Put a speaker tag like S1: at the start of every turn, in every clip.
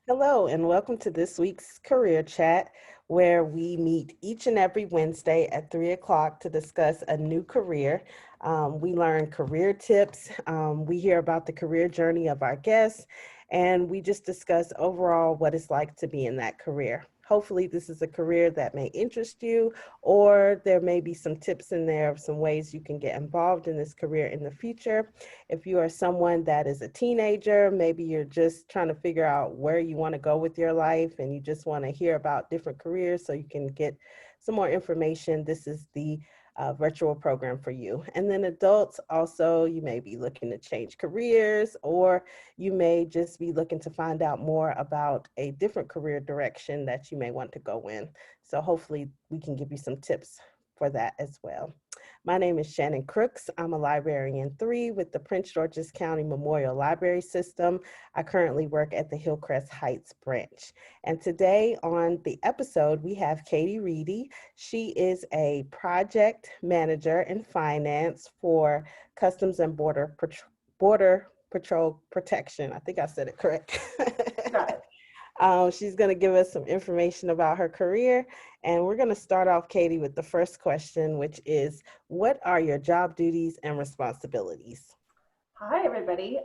S1: Hello, and welcome to this week's Career Chat, where we meet each and every Wednesday at 3 o'clock to discuss a new career. We learn career tips, we hear about the career journey of our guests, and we just discuss overall what it's like to be in that career. Hopefully, this is a career that may interest you, or there may be some tips in there of some ways you can get involved in this career in the future. If you are someone that is a teenager, maybe you're just trying to figure out where you want to go with your life and you just want to hear about different careers so you can get some more information, this is the virtual program for you. And then adults also, you may be looking to change careers, or you may just be looking to find out more about a different career direction that you may want to go in. So hopefully we can give you some tips for that as well. My name is Shannon Crooks. I'm a librarian 3 with the Prince George's County Memorial Library System. I currently work at the Hillcrest Heights branch. And today on the episode, we have Katie Reidy. She is a project manager in finance for Customs and Border Patrol Protection. I think I said it correct.
S2: Got it.
S1: She's going to give us some information about her career. And we're going to start off, Katie, with the first question, which is, what are your job duties and responsibilities?
S2: Hi, everybody.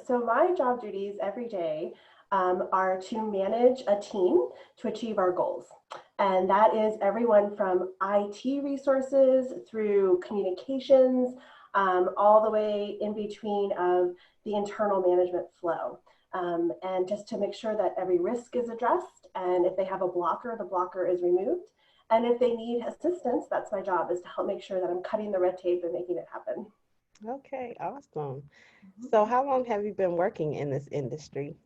S2: So my job duties every day are to manage a team to achieve our goals. And that is everyone from IT resources through communications, all the way in between of the internal management flow. And just to make sure that every risk is addressed, and if they have a blocker, the blocker is removed. And if they need assistance, that's my job, is to help make sure that I'm cutting the red tape and making it happen.
S1: Okay, awesome.
S2: Mhm.
S1: So how long have you been working in this industry?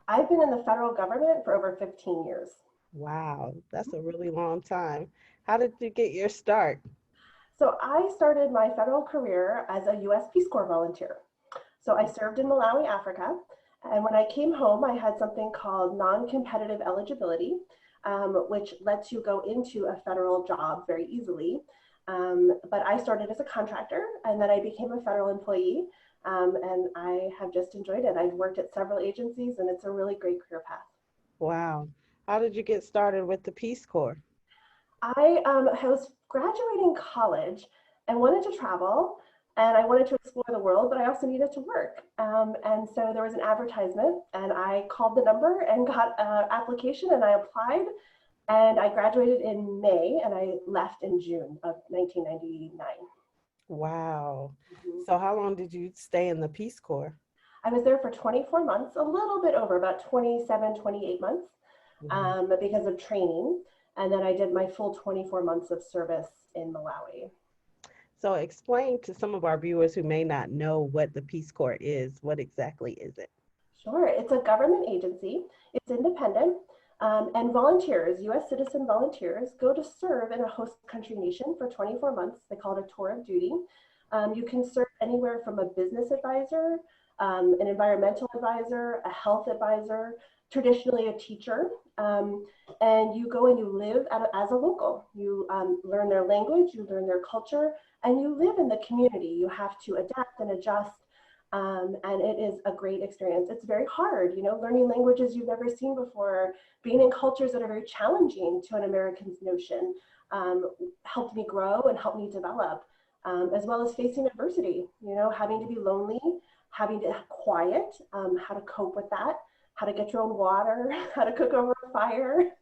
S2: I've been in the federal government for over 15 years.
S1: Wow, that's a really long time. How did you get your start?
S2: So I started my federal career as a US Peace Corps volunteer. So I served in Malawi, Africa. And when I came home, I had something called non-competitive eligibility, which lets you go into a federal job very easily. But I started as a contractor and then I became a federal employee. And I have just enjoyed it. I've worked at several agencies and it's a really great career path.
S1: Wow. How did you get started with the Peace Corps?
S2: I was graduating college and wanted to travel and I wanted to explore the world, but I also needed to work. And so there was an advertisement and I called the number and got an application and I applied and I graduated in May and I left in June of 1999.
S1: Wow.
S2: Mhm.
S1: So how long did you stay in the Peace Corps?
S2: I was there for 24 months, a little bit over, about 27, 28 months
S1: Mhm.
S2: because of training. And then I did my full 24 months of service in Malawi.
S1: So explain to some of our viewers who may not know what the Peace Corps is. What exactly is it?
S2: Sure, it's a government agency, it's independent, and volunteers, US citizen volunteers, go to serve in a host country nation for 24 months. They call it a tour of duty. You can serve anywhere from a business advisor, an environmental advisor, a health advisor, traditionally a teacher, and you go and you live as a local. You learn their language, you learn their culture, and you live in the community. You have to adapt and adjust, and it is a great experience. It's very hard, learning languages you've never seen before, being in cultures that are very challenging to an American's notion, helped me grow and helped me develop, as well as facing adversity, having to be lonely, having to quiet, how to cope with that, how to get your own water, how to cook over a fire.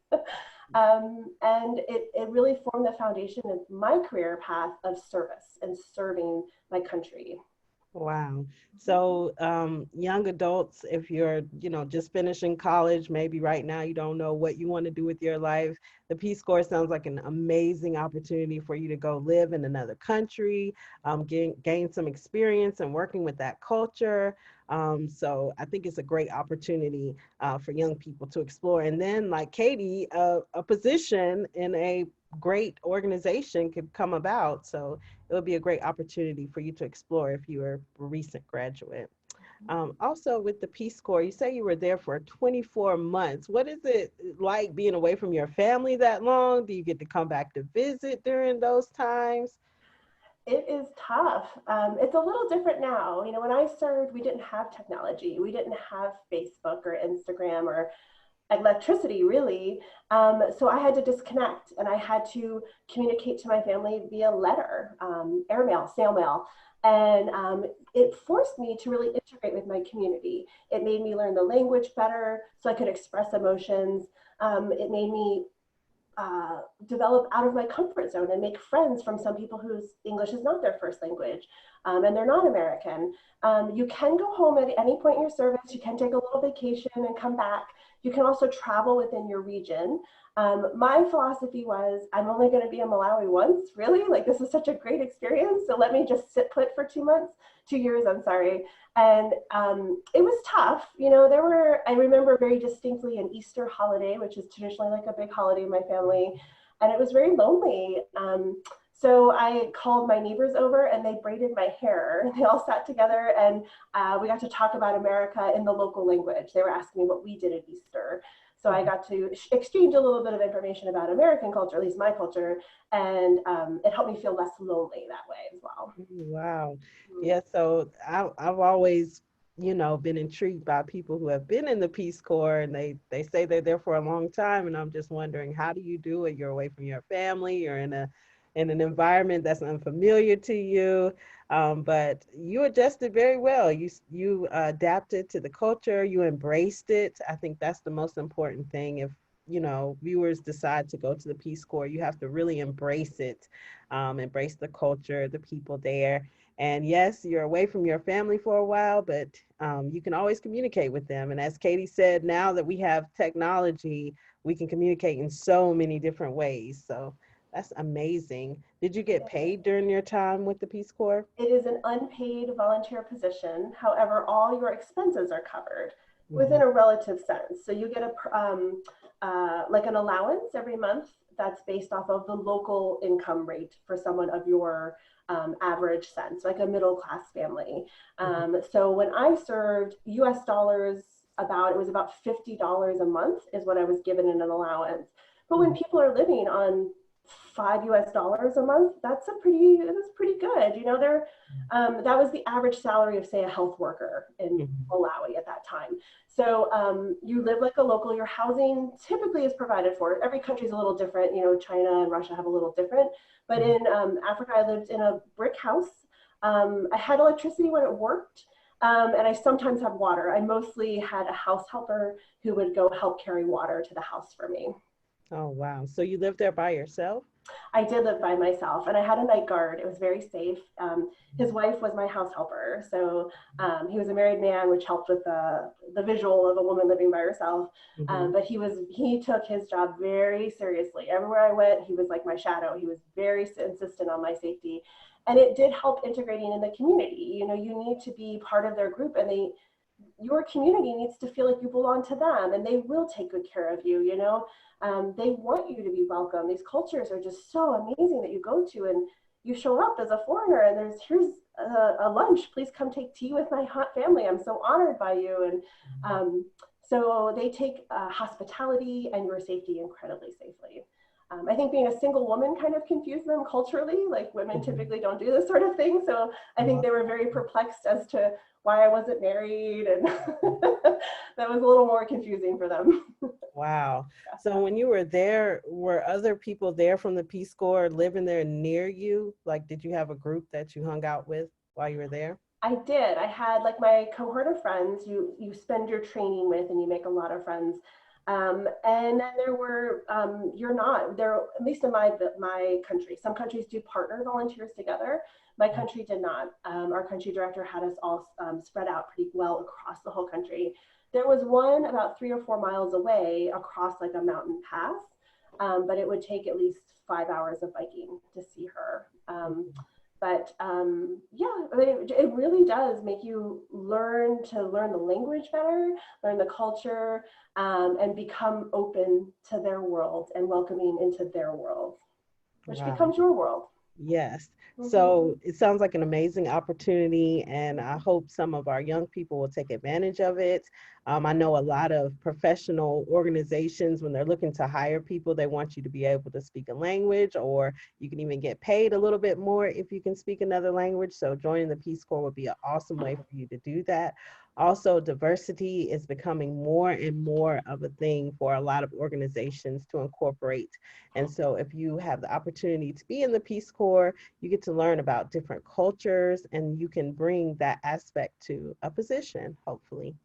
S2: And it really formed the foundation of my career path of service and serving my country.
S1: Wow. So, young adults, if you're, just finishing college, maybe right now you don't know what you want to do with your life, the Peace Corps sounds like an amazing opportunity for you to go live in another country, gain some experience and working with that culture. So I think it's a great opportunity for young people to explore. And then, like Katie, a position in a great organization could come about. So it would be a great opportunity for you to explore if you were a recent graduate. Also, with the Peace Corps, you say you were there for 24 months. What is it like being away from your family that long? Do you get to come back to visit during those times?
S2: It is tough. It's a little different now. You know, when I served, we didn't have technology. We didn't have Facebook or Instagram or electricity, really. So I had to disconnect and I had to communicate to my family via letter, airmail, snail mail. And it forced me to really integrate with my community. It made me learn the language better so I could express emotions. It made me develop out of my comfort zone and make friends from some people whose English is not their first language, and they're not American. You can go home at any point in your service. You can take a little vacation and come back. You can also travel within your region. My philosophy was, I'm only going to be in Malawi once, really. Like, this is such a great experience. So let me just sit put for 2 months, 2 years, I'm sorry. And it was tough. You know, I remember very distinctly an Easter holiday, which is traditionally like a big holiday in my family. And it was very lonely. So I called my neighbors over and they braided my hair. They all sat together and we got to talk about America in the local language. They were asking me what we did at Easter. So I got to exchange a little bit of information about American culture, at least my culture, and it helped me feel less lonely that way as well.
S1: Wow. Yeah, so I've always, been intrigued by people who have been in the Peace Corps and they say they're there for a long time. And I'm just wondering, how do you do it? You're away from your family, you're in an environment that's unfamiliar to you. But you adjusted very well. You adapted to the culture, you embraced it. I think that's the most important thing. If viewers decide to go to the Peace Corps, you have to really embrace it, embrace the culture, the people there. And yes, you're away from your family for a while, but you can always communicate with them. And as Katie said, now that we have technology, we can communicate in so many different ways. So that's amazing. Did you get paid during your time with the Peace Corps?
S2: It is an unpaid volunteer position. However, all your expenses are covered
S1: Mhm.
S2: within a relative sense. So you get like an allowance every month that's based off of the local income rate for someone of your average sense, like a middle class family. So when I served, US dollars, it was about $50 a month is what I was given in an allowance. But when
S1: Mhm.
S2: people are living on $5 a month, that's pretty good. You know, that was the average salary of, say, a health worker in
S1: Mhm.
S2: Malawi at that time. So you live like a local. Your housing typically is provided for. Every country is a little different. You know, China and Russia have a little different. But
S1: Mhm.
S2: in Africa, I lived in a brick house. I had electricity when it worked. And I sometimes had water. I mostly had a house helper who would go help carry water to the house for me.
S1: Oh, wow. So you lived there by yourself?
S2: I did live by myself and I had a night guard. It was very safe. His wife was my house helper. So he was a married man, which helped with the visual of a woman living by herself.
S1: Mhm.
S2: But he took his job very seriously. Everywhere I went, he was like my shadow. He was very insistent on my safety. And it did help integrating in the community. You know, you need to be part of their group and your community needs to feel like you belong to them and they will take good care of you, you know. They want you to be welcome. These cultures are just so amazing that you go to and you show up as a foreigner and here's a lunch, please come take tea with my hot family, I'm so honored by you. And so they take hospitality and your safety incredibly safely. I think being a single woman kind of confused them culturally. Like, women
S1: Mhm.
S2: typically don't do this sort of thing. So I think
S1: Oh,
S2: they were very perplexed as to why I wasn't married. And that was a little more confusing for them.
S1: wow. So when you were there, were other people there from the Peace Corps living there near you? Like, did you have a group that you hung out with while you were there?
S2: I did. I had like my cohort of friends you spend your training with and you make a lot of friends. And then there were you're not there, at least in my country. Some countries do partner volunteers together. My country did not. Our country director had us all spread out pretty well across the whole country. There was one about 3 or 4 miles away across like a mountain pass, but it would take at least 5 hours of biking to see her. But yeah, I mean, it really does make you learn the language better, learn the culture, and become open to their world and welcoming into their world, which
S1: Wow.
S2: becomes your world.
S1: Yes.
S2: Mhm.
S1: So it sounds like an amazing opportunity, and I hope some of our young people will take advantage of it. I know a lot of professional organizations, when they're looking to hire people, they want you to be able to speak a language, or you can even get paid a little bit more if you can speak another language. So joining the Peace Corps would be an awesome way for you to do that. Also, diversity is becoming more and more of a thing for a lot of organizations to incorporate. And so, if you have the opportunity to be in the Peace Corps, you get to learn about different cultures and you can bring that aspect to a position, hopefully.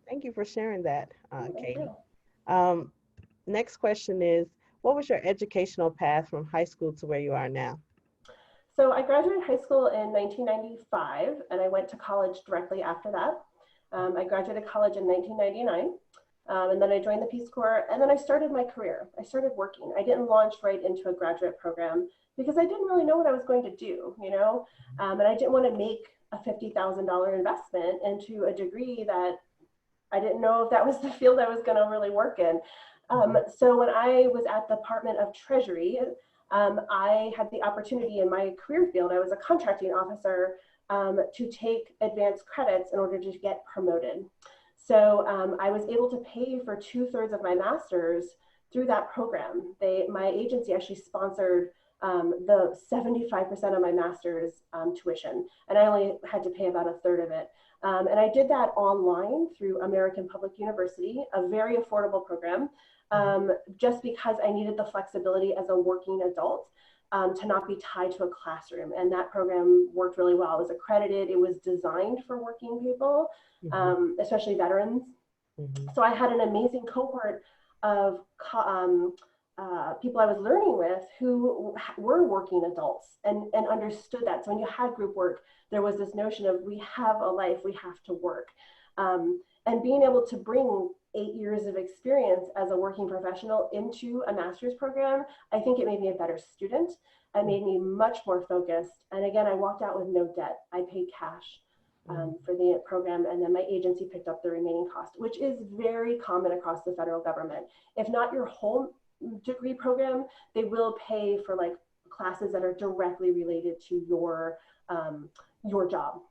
S1: Thank you for sharing that,
S2: Thank
S1: Katie.
S2: you.
S1: Um, Next question is, what was your educational path from high school to where you are now?
S2: So I graduated high school in 1995, and I went to college directly after that. I graduated college in 1999, and then I joined the Peace Corps, and then I started my career. I started working. I didn't launch right into a graduate program because I didn't really know what I was going to do, and I didn't want to make a $50,000 investment into a degree that I didn't know if that was the field I was going to really work in. So when I was at the Department of Treasury, I had the opportunity in my career field. I was a contracting officer to take advanced credits in order to get promoted. So I was able to pay for 2/3 of my master's through that program. My agency actually sponsored the 75% of my master's tuition, and I only had to pay about a third of it. And I did that online through American Public University, a very affordable program, just because I needed the flexibility as a working adult to not be tied to a classroom. And that program worked really well. It was accredited, it was designed for working people,
S1: Mhm,
S2: especially veterans.
S1: mhm,
S2: So I had an amazing cohort of people I was learning with who were working adults and understood that. So when you had group work, there was this notion of we have a life, we have to work. And being able to bring 8 years of experience as a working professional into a master's program, I think it made me a better student. It made me much more focused. And again, I walked out with no debt. I paid cash
S1: mhm,
S2: for the program, and then my agency picked up the remaining cost, which is very common across the federal government. If not your whole degree program, they will pay for like classes that are directly related to your job.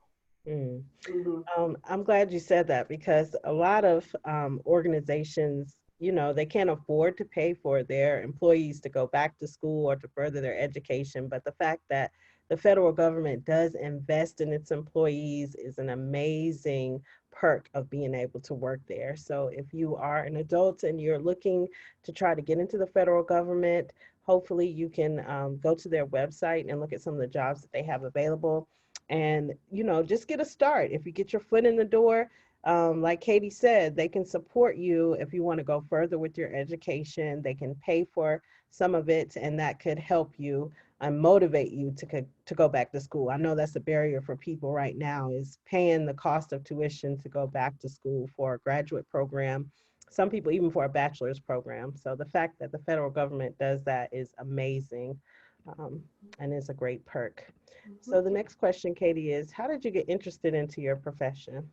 S1: mhm.
S2: Mm-hmm.
S1: I'm glad you said that because a lot of organizations, they can't afford to pay for their employees to go back to school or to further their education. But the fact that the federal government does invest in its employees is an amazing perk of being able to work there. So if you are an adult and you're looking to try to get into the federal government, hopefully you can go to their website and look at some of the jobs that they have available and just get a start. If you get your foot in the door, like Katie said, they can support you if you want to go further with your education. They can pay for some of it, and that could help you and motivate you to go back to school. I know that's a barrier for people right now, is paying the cost of tuition to go back to school for a graduate program, some people even for a bachelor's program. So the fact that the federal government does that is amazing, um, and is a great perk.
S2: Mm-hmm.
S1: So the next question, Katie, is how did you get interested into your profession?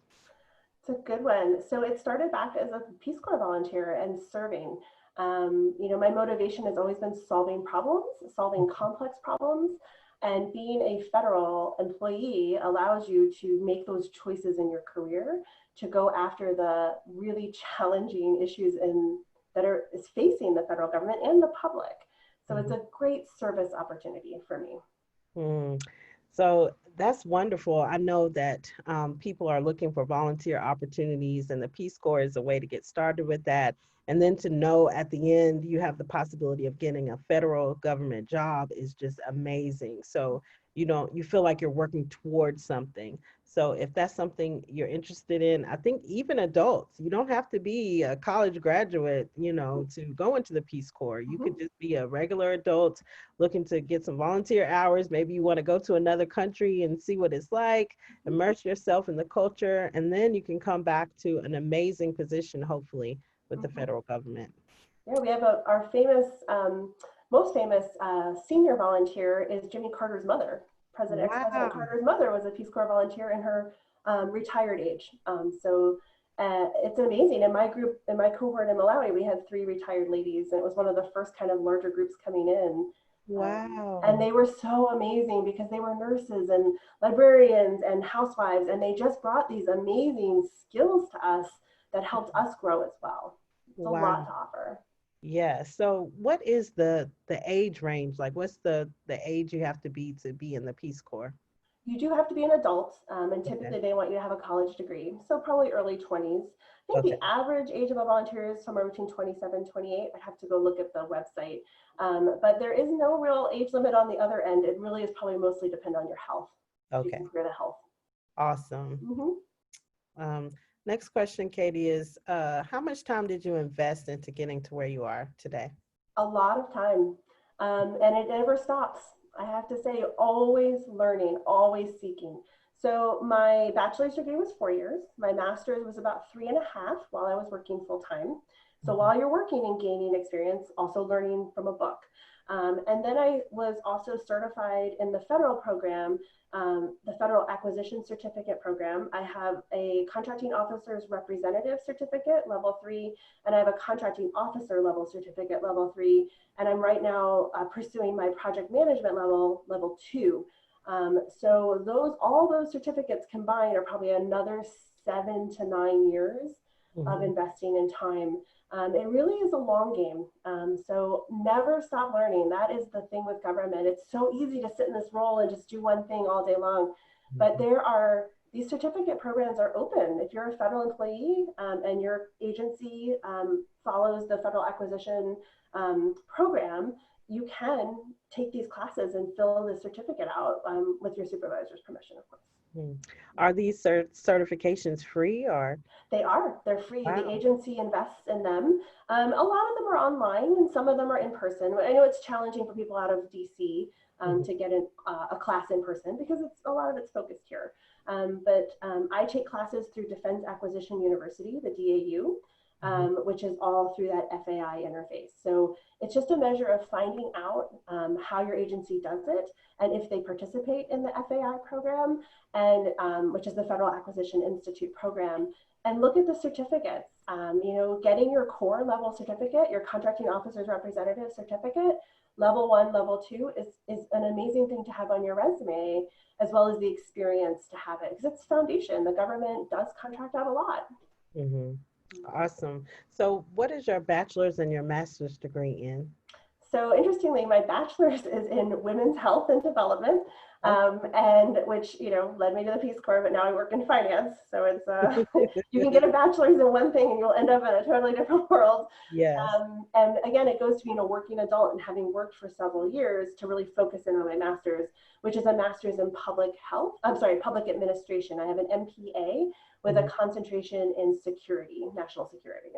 S2: It's a good one. So it started back as a Peace Corps volunteer and serving. My motivation has always been solving problems, solving complex problems, and being a federal employee allows you to make those choices in your career to go after the really challenging issues that is facing the federal government and the public. So it's
S1: Mhm.
S2: a great service opportunity for me.
S1: Mm. So that's wonderful. I know that people are looking for volunteer opportunities, and the Peace Corps is a way to get started with that. And then to know at the end you have the possibility of getting a federal government job is just amazing. So you feel like you're working towards something. So if that's something you're interested in, I think even adults, you don't have to be a college graduate, to go into the Peace Corps. You
S2: Mhm.
S1: could just be a regular adult looking to get some volunteer hours. Maybe you want to go to another country and see what it's like, immerse yourself in the culture, and then you can come back to an amazing position, hopefully, with the
S2: Mhm.
S1: federal government.
S2: Yeah, we have our most famous senior volunteer is Jimmy Carter's mother. Ex-President
S1: Wow.
S2: Carter's mother was a Peace Corps volunteer in her retired age. So it's amazing. In my cohort in Malawi, we had 3 retired ladies, and it was one of the first kind of larger groups coming in. And
S1: Wow.
S2: they were so amazing because they were nurses and librarians and housewives, and they just brought these amazing skills to us that helped us grow as well. It's a
S1: Wow.
S2: lot to offer.
S1: Yeah. So what is the age range? Like what's the age you have to be in the Peace Corps?
S2: You do have to be an adult, and
S1: Okay.
S2: typically they want you to have a college degree, so probably early 20s. I think
S1: Okay.
S2: the average age of a volunteer is somewhere between 27, 28. I'd have to go look at the website. But there is no real age limit on the other end. It really is probably mostly depend on your health, if you
S1: Okay.
S2: can career to health.
S1: Awesome.
S2: Hmm.
S1: Um, Next question, Katie, is how much time did you invest into getting to where you are today?
S2: A lot of time, and it never stops. I have to say, always learning, always seeking. So my bachelor's degree was 4 years. My master's was about 3.5 while I was working full time. So
S1: Mhm.
S2: while you're working and gaining experience, also learning from a book. And then I was also certified in the federal program, the Federal Acquisition Certificate Program. I have a contracting officer's representative certificate, level 3, and I have a contracting officer level certificate, level 3, and I'm right now pursuing my project management level 2. So all those certificates combined are probably another 7 to 9 years of
S1: Mhm.
S2: investing in time. It really is a long game. So never stop learning. That is the thing with government. It's so easy to sit in this role and just do one thing all day long. But
S1: Mhm.
S2: these certificate programs are open. If you're a federal employee and your agency follows the federal acquisition program, you can take these classes and fill the certificate out with your supervisor's permission, of course.
S1: Mhm. Are these certifications free or?
S2: They are. They're free. The
S1: Wow.
S2: agency invests in them. A lot of them are online, and some of them are in person. I know it's challenging for people out of DC
S1: Mhm.
S2: to get a class in person because a lot of it's focused here. But I take classes through Defense Acquisition University, the DAU,
S1: Mhm.
S2: which is all through that FAI interface. So it's just a measure of finding out how your agency does it and if they participate in the FAI program, and which is the Federal Acquisition Institute program, and look at the certificates. Getting your core level certificate, your contracting officer's representative certificate, level 1, level 2 is an amazing thing to have on your resume, as well as the experience to have it, because it's foundation. The government does contract out a lot.
S1: Mhm. Awesome. So what is your bachelor's and your master's degree in?
S2: So interestingly, my bachelor's is in women's health and development,
S1: Okay.
S2: and which led me to the Peace Corps. But now I work in finance, so it's you can get a bachelor's in one thing and you'll end up in a totally different world.
S1: Yes.
S2: And again, it goes to being a working adult and having worked for several years to really focus in on my master's, which is a master's in public health. I'm sorry, public administration. I have an MPA with a
S1: Mhm.
S2: concentration in security, national security.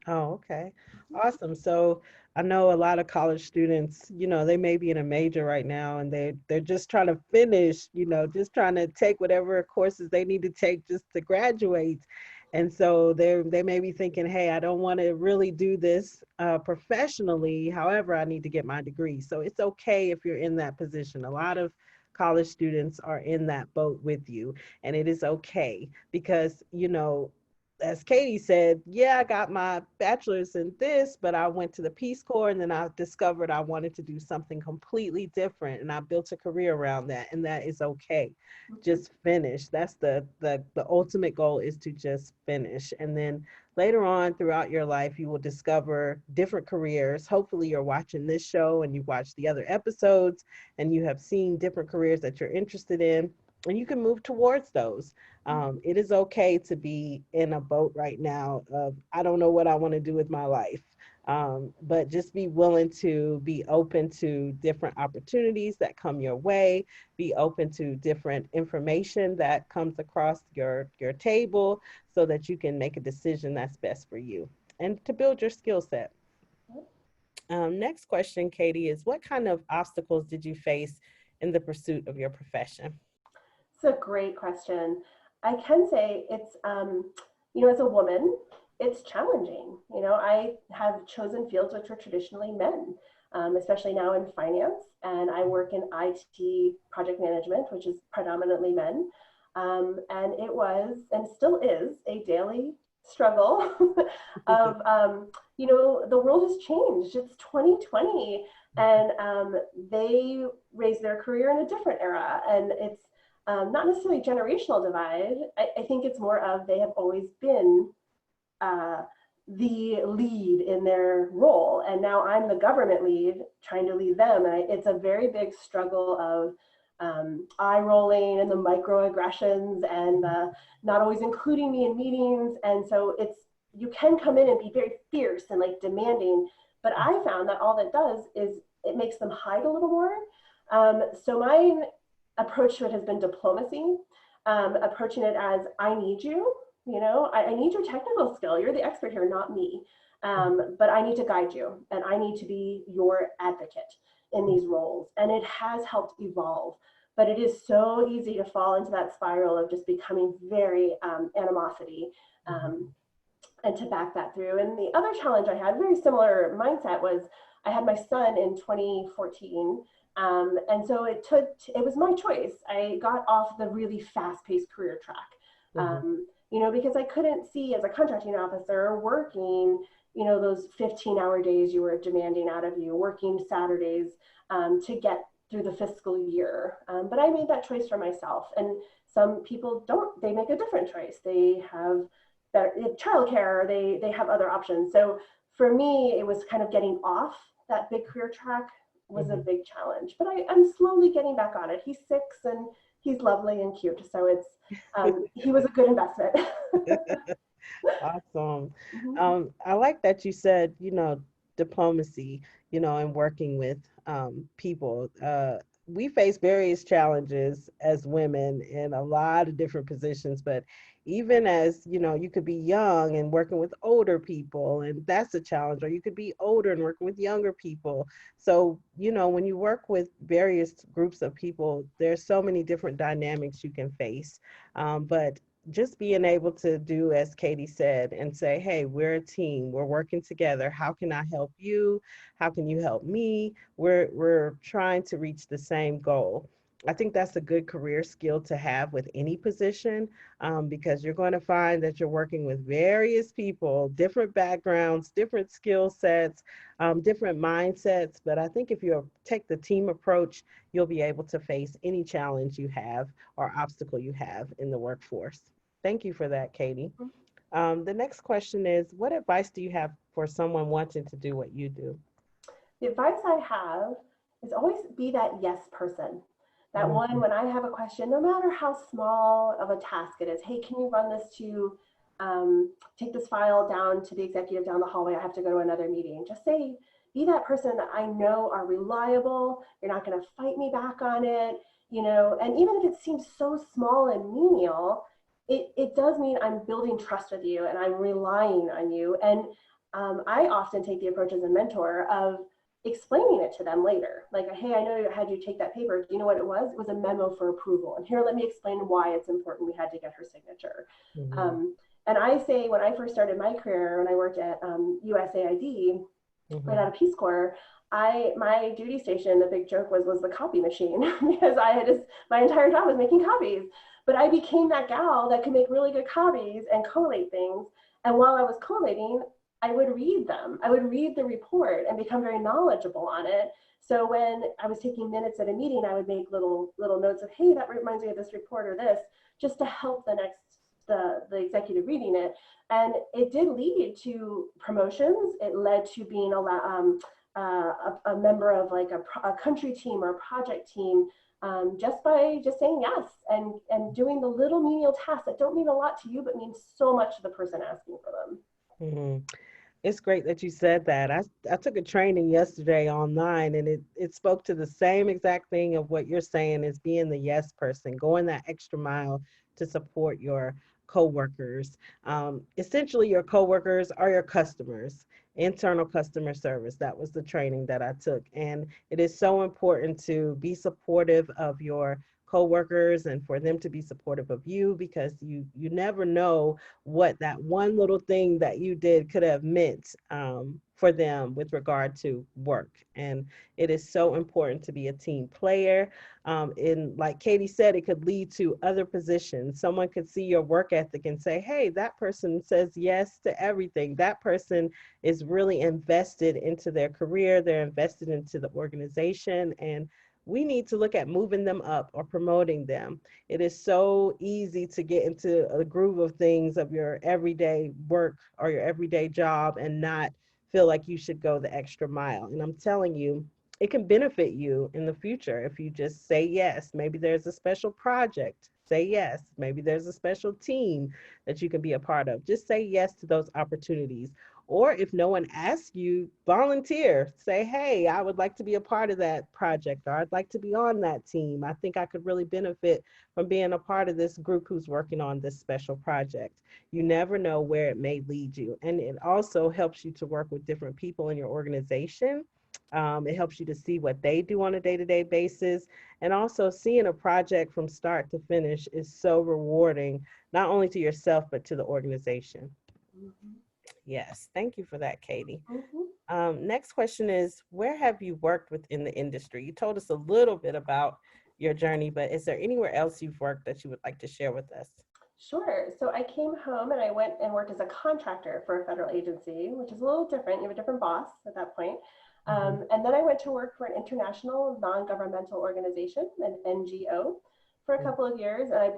S1: Oh, okay. Awesome. So I know a lot of college students, they may be in a major right now and they're just trying to finish, just trying to take whatever courses they need to take just to graduate. And so they may be thinking, hey, I don't want to really do this professionally. However, I need to get my degree. So it's okay if you're in that position. A lot of college students are in that boat with you, and it is okay because, as Katie said, yeah, I got my bachelor's in this, but I went to the Peace Corps and then I discovered I wanted to do something completely different and I built a career around that, and that is okay.
S2: Mhm.
S1: Just finish. That's the ultimate goal, is to just finish. And then later on throughout your life you will discover different careers. Hopefully you're watching this show and you've watched the other episodes and you have seen different careers that you're interested in, and you can move towards those. It is okay to be in a boat right now of, I don't know what I want to do with my life. But just be willing to be open to different opportunities that come your way, be open to different information that comes across your table so that you can make a decision that's best for you and to build your skill set. Next question, Katie, is what kind of obstacles did you face in the pursuit of your profession?
S2: It's a great question. I can say as a woman, it's challenging. I have chosen fields which are traditionally men, especially now in finance, and I work in IT project management, which is predominantly men. And it was, and still is, a daily struggle of, the world has changed. It's 2020, and they raised their career in a different era. And it's not necessarily generational divide. I think it's more of they have always been uh, the lead in their role. And now I'm the government lead trying to lead them. And it's a very big struggle of eye rolling and the microaggressions and not always including me in meetings. And so you can come in and be very fierce and like demanding. But I found that all that does is it makes them hide a little more. So my approach to it has been diplomacy, approaching it as I need you. I need your technical skill. You're the expert here, not me. But I need to guide you and I need to be your advocate in these roles. And it has helped evolve, but it is so easy to fall into that spiral of just becoming very animosity and to back that through. And the other challenge I had, very similar mindset, was I had my son in 2014. And so it was my choice. I got off the really fast-paced career track. Because I couldn't see as a contracting officer working, those 15-hour days you were demanding out of you, working Saturdays to get through the fiscal year. But I made that choice for myself. And some people don't, they make a different choice. They have better childcare, they have other options. So for me, it was kind of getting off that big career track was a big challenge. But I'm slowly getting back on it. He's 6 and he's lovely and cute. So it's he was a good investment.
S1: Awesome. I like that you said, diplomacy, and working with people. We face various challenges as women in a lot of different positions, but even as, you could be young and working with older people, and that's a challenge, or you could be older and working with younger people. So, when you work with various groups of people, there's so many different dynamics you can face. But just being able to do as Katie said and say, hey, we're a team, we're working together. How can I help you? How can you help me? We're trying to reach the same goal. I think that's a good career skill to have with any position, because you're going to find that you're working with various people, different backgrounds, different skill sets, different mindsets. But I think if you take the team approach, you'll be able to face any challenge you have or obstacle you have in the workforce. Thank you for that, Katie. The next question is, what advice do you have for someone wanting to do what you do?
S2: The advice I have is always be that yes person. That one, when I have a question, no matter how small of a task it is, hey, can you run this to take this file down to the executive down the hallway? I have to go to another meeting. Just say, be that person that I know are reliable. You're not going to fight me back on it, and even if it seems so small and menial, it does mean I'm building trust with you and I'm relying on you. And I often take the approach as a mentor of explaining it to them later. Like, hey, I know I had you take that paper. Do you know what it was? It was a memo for approval. And here, let me explain why it's important we had to get her signature. And I say, when I first started my career, when I worked at USAID, right out of Peace Corps, my duty station, the big joke was the copy machine because my entire job was making copies. But I became that gal that could make really good copies and collate things. And while I was collating, I would read them. I would read the report and become very knowledgeable on it. So when I was taking minutes at a meeting, I would make little notes of, hey, that reminds me of this report or this, just to help the executive reading it. And it did lead to promotions. It led to being a member of like a country team or a project team, just by just saying yes and doing the little menial tasks that don't mean a lot to you, but mean so much to the person asking for them.
S1: It's great that you said that. I took a training yesterday online, and it spoke to the same exact thing of what you're saying, is being the yes person, going that extra mile to support your coworkers. Essentially, your coworkers are your customers, internal customer service. That was the training that I took. And it is so important to be supportive of your coworkers and for them to be supportive of you, because you never know what that one little thing that you did could have meant for them with regard to work. And it is so important to be a team player. And like Katie said, it could lead to other positions. Someone could see your work ethic and say, hey, that person says yes to everything. That person is really invested into their career, they're invested into the organization, and we need to look at moving them up or promoting them. It is so easy to get into a groove of things of your everyday work or your everyday job and not feel like you should go the extra mile. And I'm telling you, it can benefit you in the future if you just say yes. Maybe there's a special project, say yes. Maybe there's a special team that you can be a part of. Just say yes to those opportunities. Or if no one asks you, volunteer. Say, hey, I would like to be a part of that project, or I'd like to be on that team. I think I could really benefit from being a part of this group who's working on this special project. You never know where it may lead you. And it also helps you to work with different people in your organization. It helps you to see what they do on a day-to-day basis. And also seeing a project from start to finish is so rewarding, not only to yourself, but to the organization.
S2: Mhm.
S1: Yes, thank you for that, Katie.
S2: Mhm.
S1: Next question is, where have you worked within the industry? You told us a little bit about your journey, but is there anywhere else you've worked that you would like to share with us?
S2: Sure. So I came home and I went and worked as a contractor for a federal agency, which is a little different. You have a different boss at that point.
S1: Mhm,
S2: And then I went to work for an international non-governmental organization, an NGO, for a couple of years. And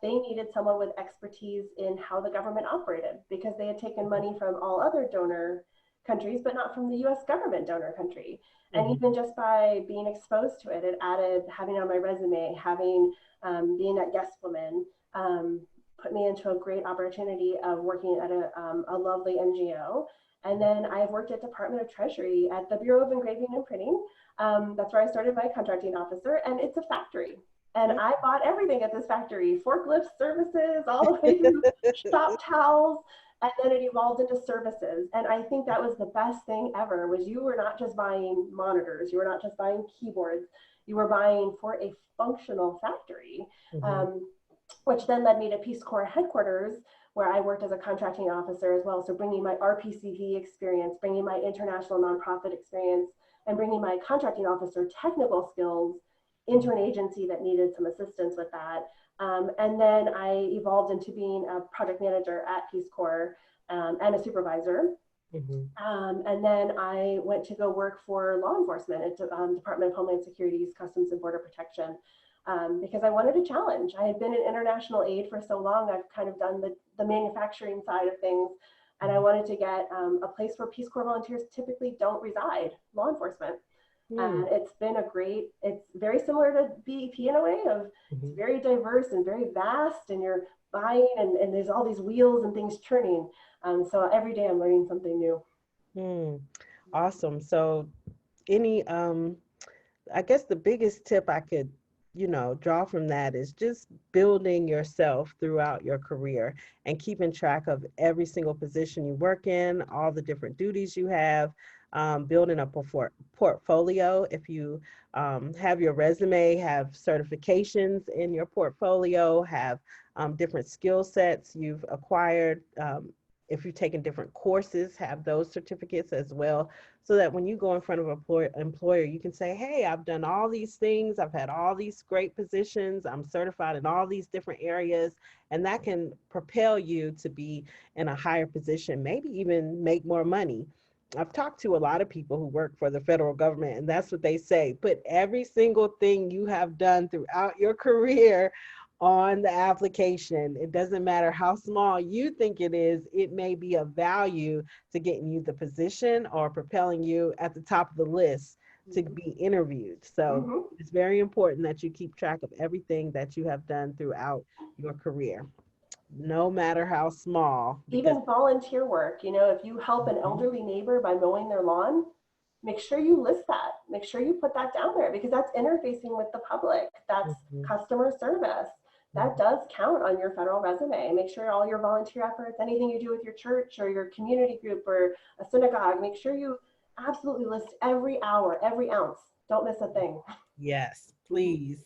S2: they needed someone with expertise in how the government operated because they had taken
S1: mhm,
S2: money from all other donor countries, but not from the US government donor country. And
S1: mhm,
S2: even just by being exposed to it, it added having it on my resume, having being at Guest Woman. Put me into a great opportunity of working at a lovely NGO. And then I've worked at Department of Treasury at the Bureau of Engraving and Printing. That's where I started my contracting officer, and it's a factory. And
S1: mhm.
S2: I bought everything at this factory, forklift services, all the way through shop towels, and then it evolved into services. And I think that was the best thing ever was you were not just buying monitors, you were not just buying keyboards, you were buying for a functional factory.
S1: Mhm,
S2: Um, which then led me to Peace Corps headquarters, where I worked as a contracting officer as well. So bringing my RPCV experience, bringing my international nonprofit experience, and bringing my contracting officer technical skills into an agency that needed some assistance with that. And then I evolved into being a project manager at Peace Corps and a supervisor.
S1: mhm,
S2: And then I went to go work for law enforcement at Department of Homeland Security's Customs and Border Protection because I wanted a challenge. I had been in international aid for so long, I've kind of done the manufacturing side of things. And I
S1: mhm,
S2: wanted to get a place where Peace Corps volunteers typically don't reside, law enforcement. And
S1: mhm,
S2: it's very similar to BEP in a way of it's
S1: mhm,
S2: very diverse and very vast and you're buying and there's all these wheels and things turning. So every day I'm learning something new.
S1: mhm. Awesome. So any I guess the biggest tip I could, draw from that is just building yourself throughout your career and keeping track of every single position you work in, all the different duties you have, building a portfolio. If you have your resume, have certifications in your portfolio, have different skill sets you've acquired. If you've taken different courses, have those certificates as well, so that when you go in front of an employer, you can say, hey, I've done all these things. I've had all these great positions. I'm certified in all these different areas. And that can propel you to be in a higher position, maybe even make more money. I've talked to a lot of people who work for the federal government, and that's what they say. Put every single thing you have done throughout your career on the application. It doesn't matter how small you think it is, it may be of value to getting you the position or propelling you at the top of the list to be interviewed. So
S2: Mm-hmm.
S1: it's very important that you keep track of everything that you have done throughout your career, no matter how small, because
S2: Even volunteer work, if you help an
S1: Mhm,
S2: elderly neighbor by mowing their lawn, make sure you list that. Make sure you put that down there because that's interfacing with the public. That's
S1: mhm,
S2: customer service. That
S1: mhm,
S2: does count on your federal resume. Make sure all your volunteer efforts, anything you do with your church or your community group or a synagogue, make sure you Absolutely list every hour, every ounce. Don't miss a thing.
S1: Yes,
S2: Mhm.
S1: please.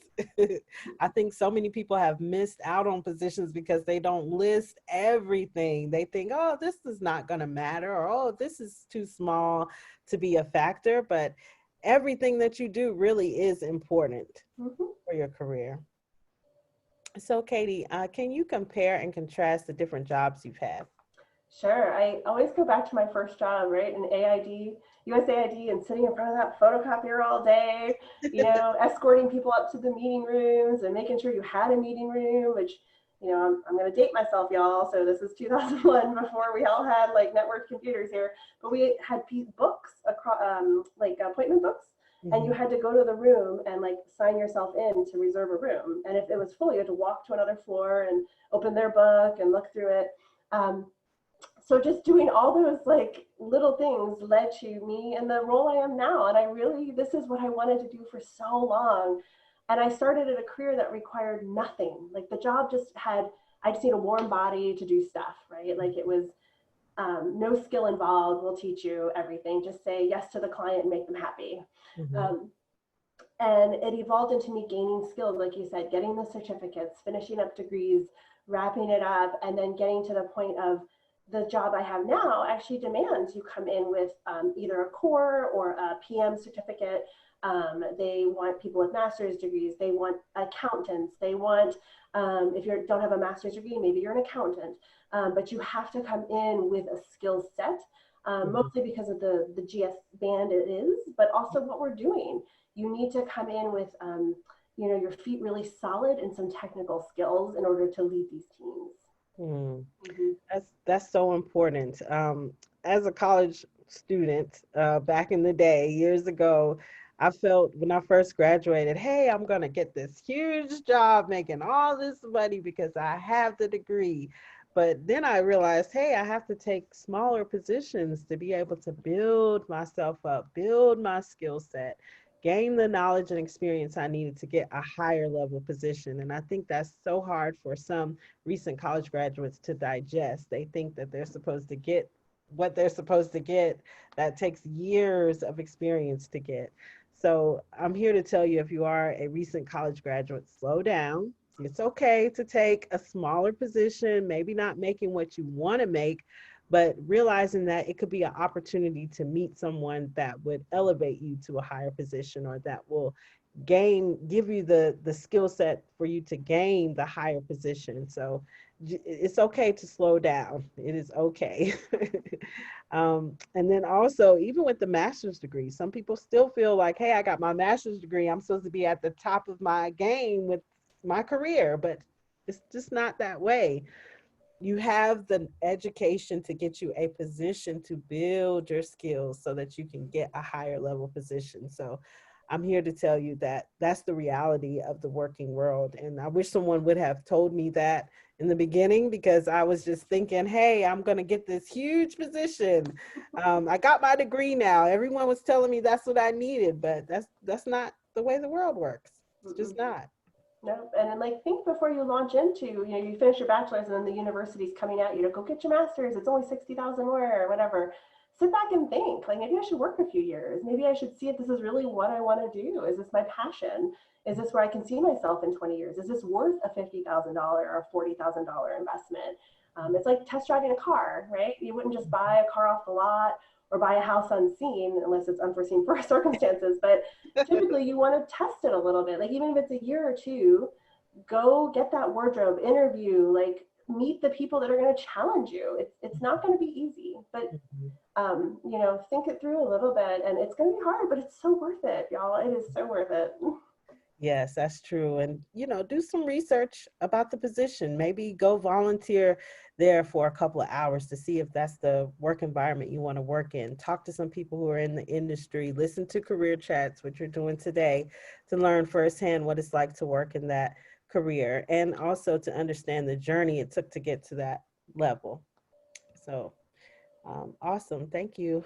S1: I think so many people have missed out on positions because they don't list everything. They think, oh, this is not going to matter, or oh, this is too small to be a factor. But everything that you do really is important
S2: Mhm.
S1: for your career. So, Katie, can you compare and contrast the different jobs you've had?
S2: Sure. I always go back to my first job, right? In AID, USAID, and sitting in front of that photocopier all day, escorting people up to the meeting rooms and making sure you had a meeting room, which, I'm going to date myself, y'all. So this is 2001 before we all had like network computers here. But we had books, across, like appointment books. And you
S1: Mhm.
S2: had to go to the room and like sign yourself in to reserve a room. And if it was full, you had to walk to another floor and open their book and look through it. Um, so just doing all those like little things led to me in the role I am now. And I really, this is what I wanted to do for so long. And I started at a career that required nothing. Like the job just had, I just need a warm body to do stuff, right? Like it was no skill involved. We'll teach you everything. Just say yes to the client and make them happy.
S1: Mhm.
S2: Um, and it evolved into me gaining skills, like you said, getting the certificates, finishing up degrees, wrapping it up, and then getting to the point of the job I have now actually demands you come in with either a core or a PM certificate. They want people with master's degrees. They want accountants. They want, if you don't have a master's degree, maybe you're an accountant. But you have to come in with a skill set,
S1: Mhm.
S2: mostly because of the GS band it is, but also what we're doing. You need to come in with your feet really solid and some technical skills in order to lead these teams.
S1: Mm.
S2: Mm-hmm.
S1: That's so important. As a college student, back in the day, years ago, I felt when I first graduated, hey, I'm gonna get this huge job making all this money because I have the degree. But then I realized, hey, I have to take smaller positions to be able to build myself up, build my skill set, gain the knowledge and experience I needed to get a higher level position. And I think that's so hard for some recent college graduates to digest. They think that they're supposed to get what they're supposed to get. That takes years of experience to get. So I'm here to tell you, if you are a recent college graduate, slow down. It's okay to take a smaller position, maybe not making what you want to make, but realizing that it could be an opportunity to meet someone that would elevate you to a higher position, or that will give you the skill set for you to gain the higher position. So it's okay to slow down. It is okay. And then also, even with the master's degree, some people still feel like, hey, I got my master's degree, I'm supposed to be at the top of my game with my career, but it's just not that way. You have the education to get you a position to build your skills so that you can get a higher level position. So I'm here to tell you that that's the reality of the working world. And I wish someone would have told me that in the beginning, because I was just thinking, hey, I'm going to get this huge position. I got my degree now. Everyone was telling me that's what I needed, but that's not the way the world works. It's
S2: Mm-mm.
S1: just not.
S2: No, and then like think before you launch into, you finish your bachelor's and then the university's coming at you to go get your master's. It's only 60,000 more or whatever. Sit back and think, like maybe I should work a few years. Maybe I should see if this is really what I want to do. Is this my passion? Is this where I can see myself in 20 years? Is this worth a $50,000 or a $40,000 investment? It's like test driving a car, right? You wouldn't just buy a car off the lot or buy a house unseen unless it's unforeseen circumstances. But typically you want to test it a little bit. Like even if it's a year or two, go get that wardrobe, interview, like meet the people that are going to challenge you. It's not going to be easy, but think it through a little bit, and it's going to be hard, but it's so worth it, y'all. It is so worth it.
S1: Yes, that's true. And, do some research about the position. Maybe go volunteer there for a couple of hours to see if that's the work environment you want to work in. Talk to some people who are in the industry. Listen to career chats, which you're doing today, to learn firsthand what it's like to work in that career, and also to understand the journey it took to get to that level. So, awesome. Thank you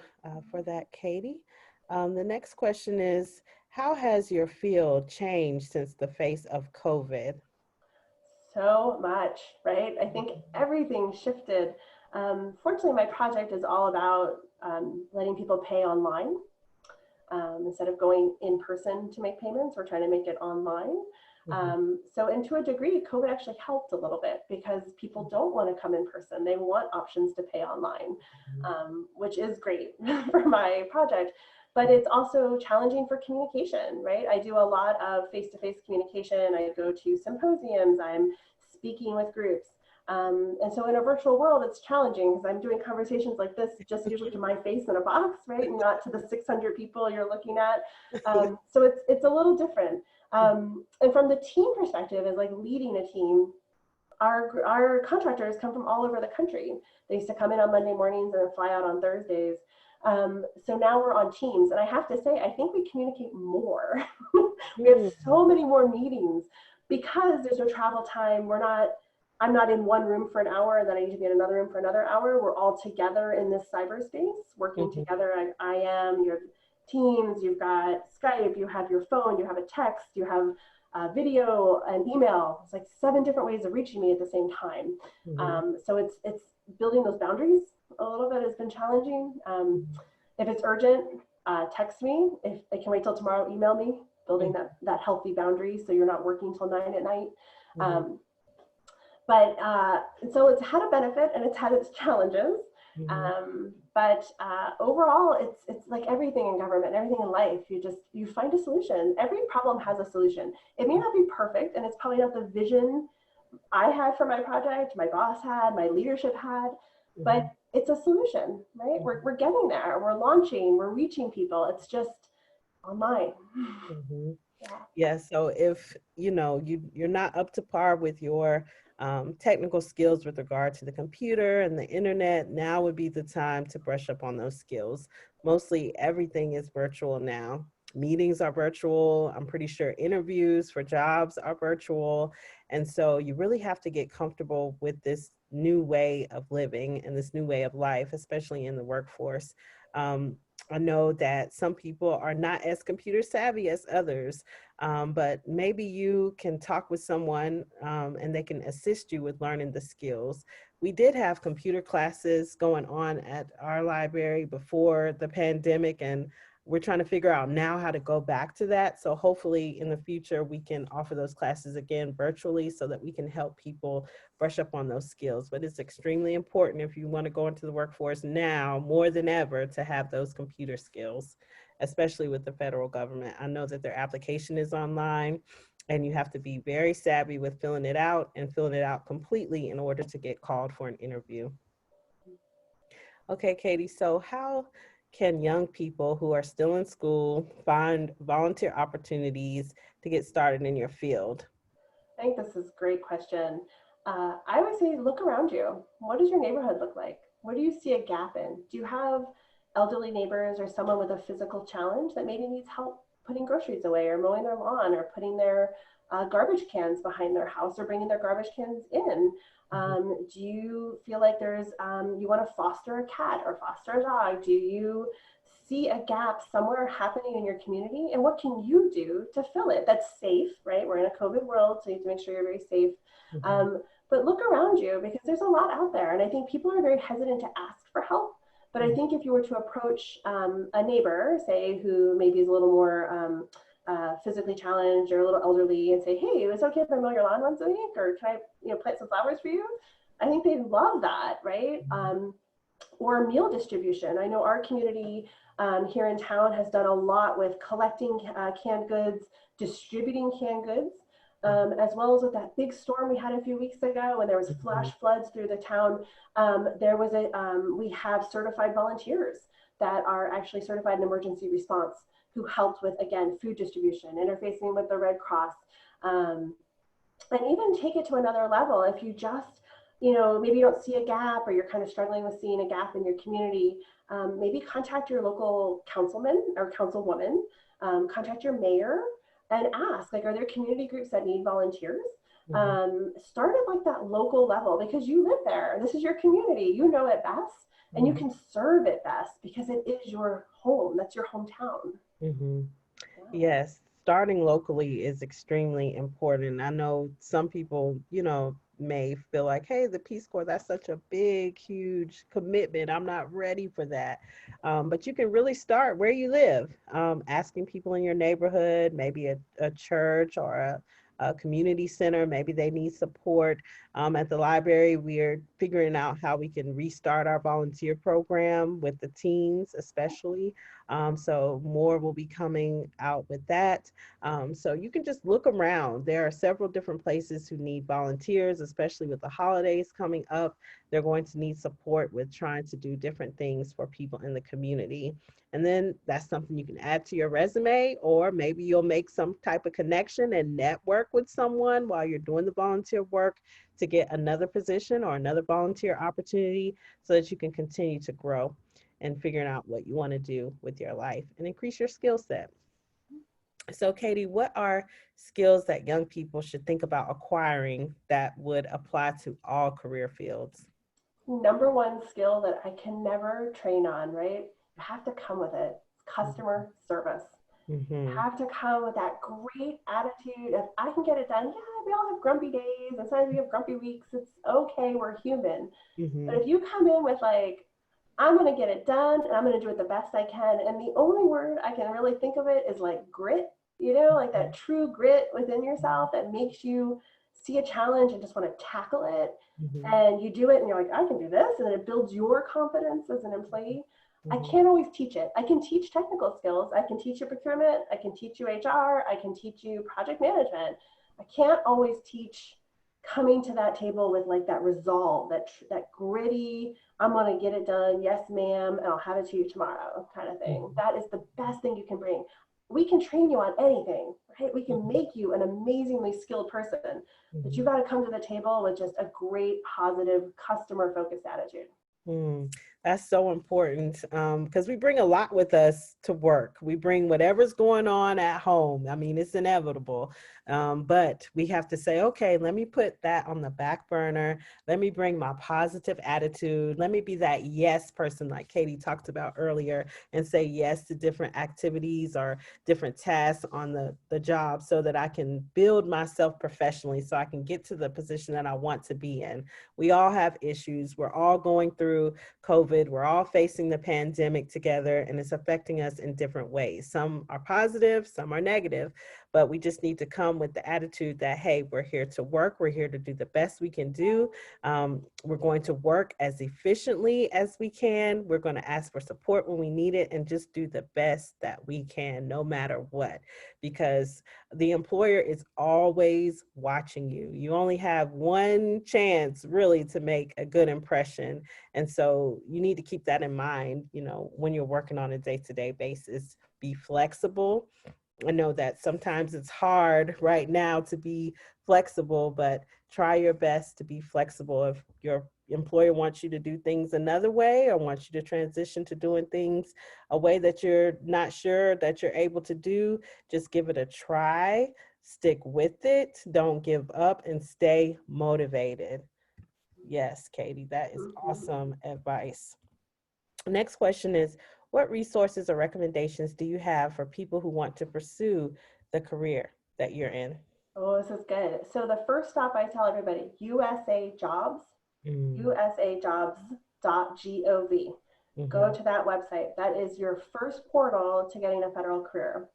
S1: for that, Katie. The next question is, how has your field changed since the face of COVID?
S2: So much, right? I think everything shifted. Fortunately, my project is all about letting people pay online. Instead of going in person to make payments, we're trying to make it online. So, and to a degree, COVID actually helped a little bit because people don't want to come in person. They want options to pay online, which is great for my project. But it's also challenging for communication, right? I do a lot of face-to-face communication. I go to symposiums. I'm speaking with groups. And so in a virtual world, it's challenging because I'm doing conversations like this just usually to my face in a box, right? And not to the 600 people you're looking at. So it's a little different. And from the team perspective, as like leading a team, our contractors come from all over the country. They used to come in on Monday mornings and then fly out on Thursdays. So now we're on Teams, and I have to say, I think we communicate more. We have so many more meetings because there's no travel time. I'm not in one room for an hour and then I need to be in another room for another hour. We're all together in this cyberspace, working together. I am, you have Teams, you've got Skype, you have your phone, you have a text, you have video and email. It's like 7 different ways of reaching me at the same time. So it's building those boundaries a little bit has been challenging. If it's urgent, text me. If I can wait till tomorrow, email me, building that healthy boundary so you're not working till 9 at night. But so it's had a benefit and it's had its challenges. But overall, it's like everything in government, everything in life, you find a solution. Every problem has a solution. It may not be perfect, and it's probably not the vision I had for my project, my boss had, my leadership had, but it's a solution, right? We're getting there. We're launching. We're reaching people. It's just online.
S1: Yeah. So if you're not up to par with your technical skills with regard to the computer and the internet, now would be the time to brush up on those skills. Mostly everything is virtual now. Meetings are virtual. I'm pretty sure interviews for jobs are virtual. And so you really have to get comfortable with this new way of living and this new way of life, especially in the workforce. I know that some people are not as computer savvy as others, but maybe you can talk with someone and they can assist you with learning the skills. We did have computer classes going on at our library before the pandemic, and we're trying to figure out now how to go back to that. So hopefully in the future, we can offer those classes again virtually so that we can help people brush up on those skills. But it's extremely important if you want to go into the workforce now more than ever to have those computer skills, especially with the federal government. I know that their application is online and you have to be very savvy with filling it out and filling it out completely in order to get called for an interview. Okay, Katie, so how can young people who are still in school find volunteer opportunities to get started in your field?
S2: I think this is a great question. I would say look around you. What does your neighborhood look like? Where do you see a gap in? Do you have elderly neighbors or someone with a physical challenge that maybe needs help putting groceries away or mowing their lawn or putting their garbage cans behind their house or bringing their garbage cans in? Do you feel like you want to foster a cat or foster a dog? Do you see a gap somewhere happening in your community? And what can you do to fill it? That's safe, right? We're in a COVID world, so you have to make sure you're very safe. But look around you because there's a lot out there. And I think people are very hesitant to ask for help. But I think if you were to approach a neighbor, say, who maybe is a little more physically challenged or a little elderly and say, hey, is it okay if I mow your lawn once a week? Or can I plant some flowers for you? I think they'd love that, right? Or meal distribution. I know our community here in town has done a lot with collecting canned goods, distributing canned goods, as well as with that big storm we had a few weeks ago when there was flash floods through the town. We have certified volunteers that are actually certified in emergency response who helped with, again, food distribution, interfacing with the Red Cross, and even take it to another level. If you just, maybe you don't see a gap or you're kind of struggling with seeing a gap in your community, maybe contact your local councilman or councilwoman, contact your mayor and ask, like, are there community groups that need volunteers? Start at like that local level because you live there. This is your community. You know it best and you can serve it best because it is your home. That's your hometown.
S1: Yes, starting locally is extremely important. I know some people, may feel like, hey, the Peace Corps, that's such a big, huge commitment. I'm not ready for that. But you can really start where you live, asking people in your neighborhood, maybe a church or a community center, maybe they need support. At the library, we're figuring out how we can restart our volunteer program with the teens, especially. So more will be coming out with that. So you can just look around. There are several different places who need volunteers, especially with the holidays coming up. They're going to need support with trying to do different things for people in the community. And then that's something you can add to your resume, or maybe you'll make some type of connection and network with someone while you're doing the volunteer work to get another position or another volunteer opportunity so that you can continue to grow and figuring out what you want to do with your life and increase your skill set. So, Katie, what are skills that young people should think about acquiring that would apply to all career fields?
S2: Number one skill that I can never train on, right? You have to come with it. It's customer service. You
S1: Mm-hmm.
S2: have to come with that great attitude of, I can get it done. Yeah, we all have grumpy days, and sometimes we have grumpy weeks. It's okay, we're human. But
S1: Mm-hmm.
S2: if you come in with like, I'm gonna get it done and I'm gonna do it the best I can, and the only word I can really think of it is like grit, like that true grit within yourself that makes you see a challenge and just want to tackle it.
S1: Mm-hmm.
S2: And you do it and you're like, I can do this, and then it builds your confidence as an employee. I
S1: Mm-hmm.
S2: can't always teach it. I can teach technical skills. I can teach you procurement. I can teach you HR. I can teach you project management. I can't always teach coming to that table with like that resolve, that gritty, I'm going to get it done. Yes, ma'am. And I'll have it to you tomorrow kind of thing. That is the best thing you can bring. We can train you on anything, right? We can make you an amazingly skilled person, but you
S1: Mm-hmm.
S2: got to come to the table with just a great, positive, customer focused attitude.
S1: Mm, that's so important because we bring a lot with us to work. We bring whatever's going on at home. I mean, it's inevitable. But we have to say, okay, let me put that on the back burner. Let me bring my positive attitude. Let me be that yes person, like Katie talked about earlier, and say yes to different activities or different tasks on the job so that I can build myself professionally so I can get to the position that I want to be in. We all have issues. We're all going through COVID. We're all facing the pandemic together, and it's affecting us in different ways. Some are positive, some are negative, but we just need to come with the attitude that, hey, we're here to work. We're here to do the best we can do. We're going to work as efficiently as we can. We're going to ask for support when we need it and just do the best that we can, no matter what, because the employer is always watching you. You only have one chance really to make a good impression. And so you need to keep that in mind, when you're working on a day-to-day basis. Be flexible. I know that sometimes it's hard right now to be flexible, but try your best to be flexible. If your employer wants you to do things another way or wants you to transition to doing things a way that you're not sure that you're able to do, just give it a try, stick with it, don't give up, and stay motivated. Yes, Katie, that is
S2: Mhm.
S1: awesome advice. Next question is, what resources or recommendations do you have for people who want to pursue the career that you're in?
S2: Oh, this is good. So the first stop I tell everybody, USA Jobs,
S1: Mm,
S2: usajobs.gov. Go
S1: mhm,
S2: to that website. That is your first portal to getting a federal career.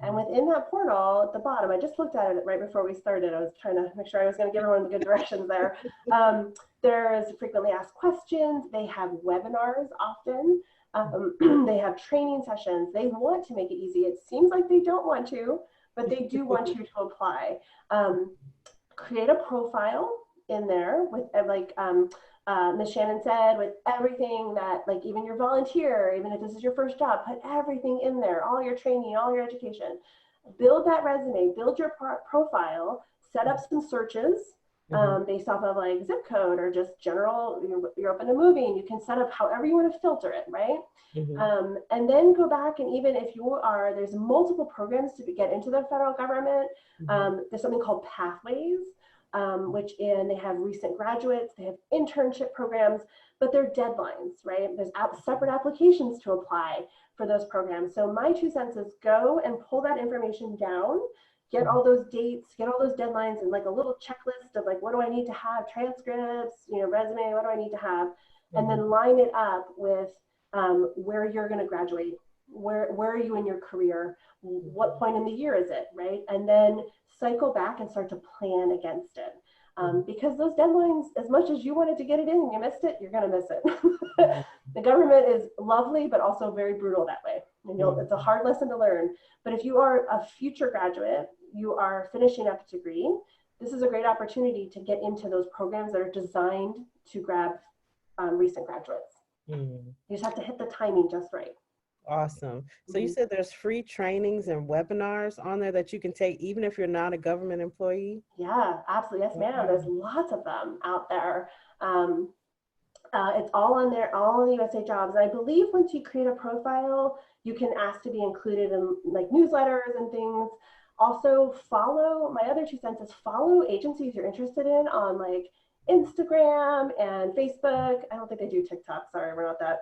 S2: And
S1: mhm,
S2: within that portal at the bottom, I just looked at it right before we started. I was trying to make sure I was going to give everyone the good directions there. Um, there's frequently asked questions. They have webinars often. They have training sessions. They want to make it easy. It seems like they don't want to, but they do want you to apply. Um, Create a profile in there with Ms. Shannon said, with everything that, like, even your volunteer, even if this is your first job, put everything in there, all your training, all your education. Build that resume, build your profile, set up some searches
S1: mhm,
S2: based off of like zip code or just general, you're open to moving. You can set up however you want to filter it, right?
S1: mhm,
S2: And then go back, and even if there's multiple programs to get into the federal government.
S1: mhm,
S2: There's something called Pathways, they have recent graduates, they have internship programs, but they're deadlines, right? There's separate applications to apply for those programs. So my 2 cents is go and pull that information down, get all those dates, get all those deadlines, and like a little checklist of like, what do I need to have? Transcripts, resume, what do I need to have? And then line it up with where you're going to graduate. Where are you in your career? What point in the year is it, right? And then cycle back and start to plan against it. Because those deadlines, as much as you wanted to get it in and you missed it, you're going to miss it. The government is lovely, but also very brutal that way. And it's a hard lesson to learn. But if you are a future graduate, you are finishing up a degree, this is a great opportunity to get into those programs that are designed to grab recent graduates. You just have to hit the timing just right.
S1: Awesome. So you said there's free trainings and webinars on there that you can take even if you're not a government employee?
S2: Yeah, absolutely. Yes, ma'am. There's lots of them out there. It's all on there, all on the USA Jobs. And I believe once you create a profile, you can ask to be included in like newsletters and things. Also follow, my other 2 cents is follow agencies you're interested in on like Instagram and Facebook. I don't think they do TikTok. Sorry, we're not that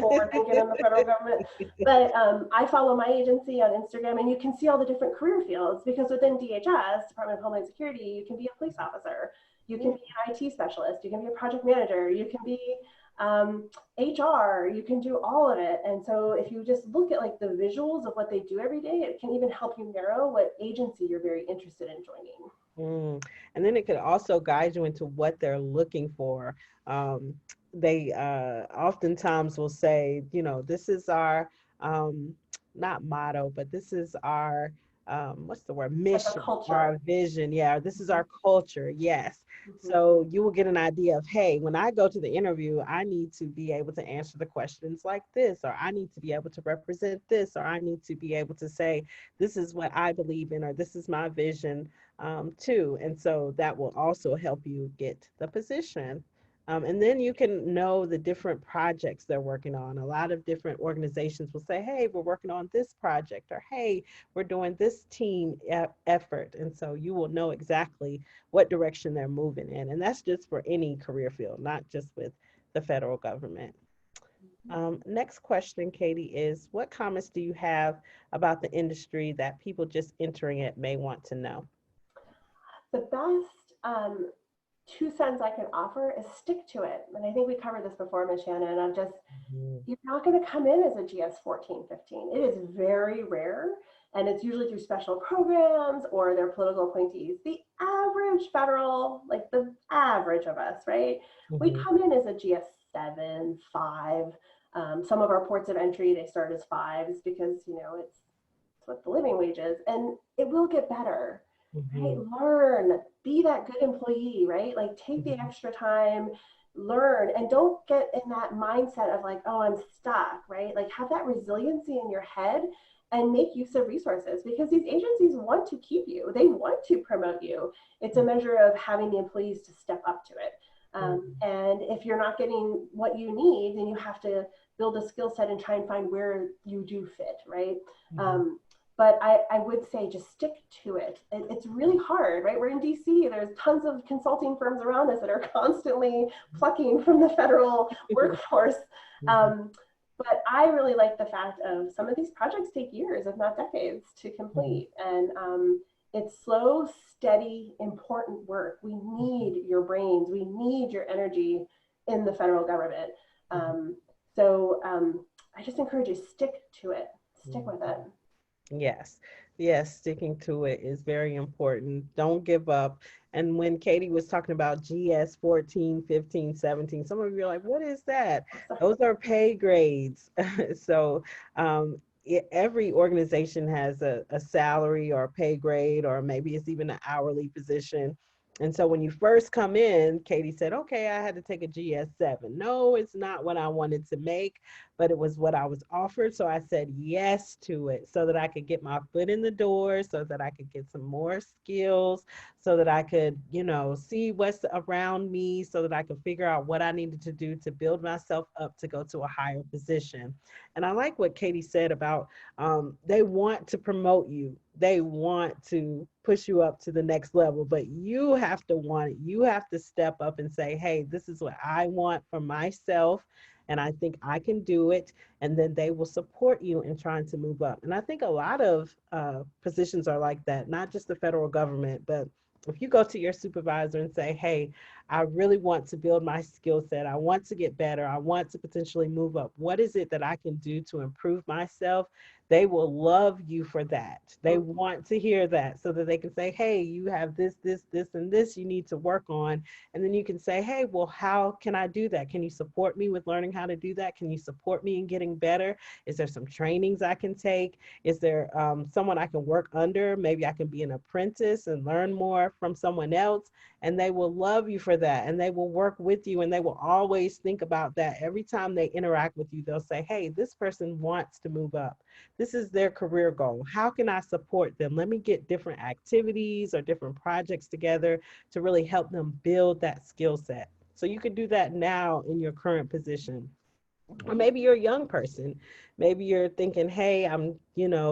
S2: forward thinking in the federal government. But I follow my agency on Instagram, and you can see all the different career fields, because within DHS, Department of Homeland Security, you can be a police officer, you can be an IT specialist, you can be a project manager, you can be HR, you can do all of it. And so if you just look at like the visuals of what they do every day, it can even help you narrow what agency you're very interested in joining.
S1: And then it could also guide you into what they're looking for. They oftentimes will say, this is our, not motto, but this is our, what's the word, mission, our vision. Yeah, this is our culture. Yes. So you will get an idea of, hey, when I go to the interview, I need to be able to answer the questions like this, or I need to be able to represent this, or I need to be able to say, this is what I believe in, or this is my vision too. And so that will also help you get the position. And then you can know the different projects they're working on. A lot of different organizations will say, hey, we're working on this project, or hey, we're doing this team effort. And so you will know exactly what direction they're moving in. And that's just for any career field, not just with the federal government. Next question, Katie, is what comments do you have about the industry that people just entering it may want to know?
S2: The best 2 cents I can offer is stick to it. And I think we covered this before, Ms. Shannon. I'm just, you're not going to come in as a GS 14, 15. It is very rare. And it's usually through special programs or their political appointees. The average federal, like the average of us, right? We come in as a GS 7, 5. Some of our ports of entry, they start as 5s because, it's what the living wage is. And it will get better. Right? Learn, be that good employee, right? Like take the extra time, learn, and don't get in that mindset of like, oh, I'm stuck, right? Like have that resiliency in your head and make use of resources, because these agencies want to keep you. They want to promote you. It's a measure of having the employees to step up to it. And if you're not getting what you need, then you have to build a skill set and try and find where you do fit, right? But I would say just stick to it. It's really hard, right? We're in DC. There's tons of consulting firms around us that are constantly plucking from the federal workforce. But I really like the fact of some of these projects take years, if not decades, to complete. And it's slow, steady, important work. We need your brains. We need your energy in the federal government. So I just encourage you, stick to it. Stick with it.
S1: Yes. Yes, sticking to it is very important. Don't give up. And when Katie was talking about GS 14, 15, 17, some of you are like, what is that? Those are pay grades. So every organization has a salary or a pay grade, or maybe it's even an hourly position. And so when you first come in, Katie said, okay, I had to take a GS7. No, it's not what I wanted to make, but it was what I was offered. So I said yes to it so that I could get my foot in the door, so that I could get some more skills, so that I could, see what's around me, so that I could figure out what I needed to do to build myself up to go to a higher position. And I like what Katie said about they want to promote you. They want to push you up to the next level, but you have to want it. You have to step up and say, hey, this is what I want for myself. and I think I can do it. And then they will support you in trying to move up. And I think a lot of positions are like that, not just the federal government, but if you go to your supervisor and say, hey, I really want to build my skill set, I want to get better, I want to potentially move up, what is it that I can do to improve myself? They will love you for that. They want to hear that so that they can say, hey, you have this, and this you need to work on. And then you can say, hey, well, how can I do that? Can you support me with learning how to do that? Can you support me in getting better? Is there some trainings I can take? Is there someone I can work under? Maybe I can be an apprentice and learn more from someone else. And they will love you for that. And they will work with you. And they will always think about that. Every time they interact with you, they'll say, hey, this person wants to move up. This is their career goal. How can I support them? Let me get different activities or different projects together to really help them build that skill set. So you can do that now in your current position. Or maybe you're a young person. Maybe you're thinking, hey, I'm,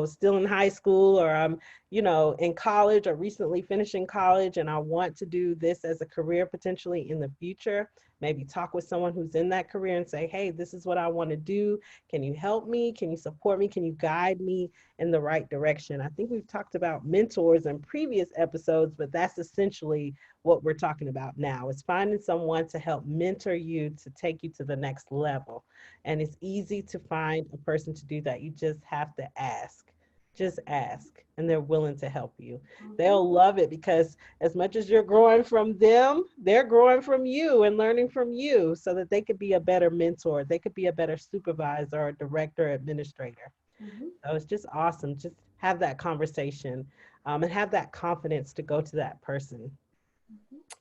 S1: still in high school, or I'm, in college or recently finishing college, and I want to do this as a career potentially in the future. Maybe talk with someone who's in that career and say, hey, this is what I want to do. Can you help me? Can you support me? Can you guide me in the right direction? I think we've talked about mentors in previous episodes, but that's essentially what we're talking about now, is finding someone to help mentor you to take you to the next level. And it's easy to find a person to do that. You just have to ask. Just ask, and they're willing to help you. They'll love it because as much as you're growing from them, they're growing from you and learning from you so that they could be a better mentor. They could be a better supervisor or director, administrator. So it's just awesome. Just have that conversation and have that confidence to go to that person